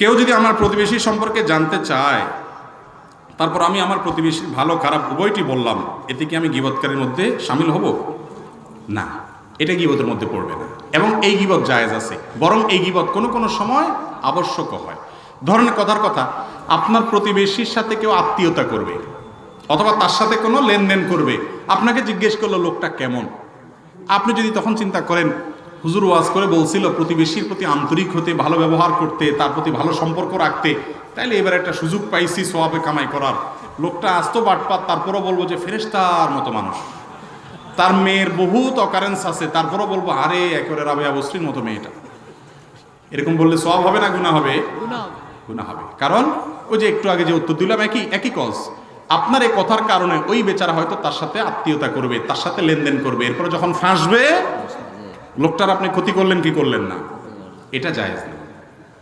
কেউ যদি আমার প্রতিবেশী সম্পর্কে জানতে চায়, তারপর আমি আমার প্রতিবেশীর ভালো খারাপ উভয়টি বললাম, এতে কি আমি গীবতকারীর মধ্যে শামিল হব? না, এটা গীবতের মধ্যে পড়বে না। এবং এই গীবত জায়েজ আছে, বরং এই গীবত কোনো কোনো সময় আবশ্যকও হয়। ধরেন কথার কথা, আপনার প্রতিবেশীর সাথে কেউ আত্মীয়তা করবে অথবা তার সাথে কোনো লেনদেন করবে, আপনাকে জিজ্ঞেস করলো লোকটা কেমন। আপনি যদি তখন চিন্তা করেন, হুজুর ওয়াজ করে বলছিল প্রতিবেশীর প্রতি আন্তরিক হতে, ভালো ব্যবহার করতে, তার প্রতি ভালো সম্পর্ক রাখতে, তাইলে এবার একটা সুযোগ পাইছি সওয়াবে কামাই করার। লোকটা আসতো বাটপাত, তারপরও বলবো যে ফেরেশতার মতো মানুষ, তার মেয়ের বহুত অকারেন্স আছে, তারপরও বলবো আরে একেবারে রাবেয়া বসরির মতো মেয়েটা। এরকম বললে সওয়াব হবে না গুনাহ হবে? গুনাহ হবে। কারণ ওই যে একটু আগে যে উত্তর দিলাম, একই কজ। আপনার এই কথার কারণে ওই বেচারা হয়তো তার সাথে আত্মীয়তা করবে, তার সাথে লেনদেন করবে, এরপরে যখন ফাঁসবে লোকটার আপনি ক্ষতি করলেন কি করলেন না, এটা জায়েজ না।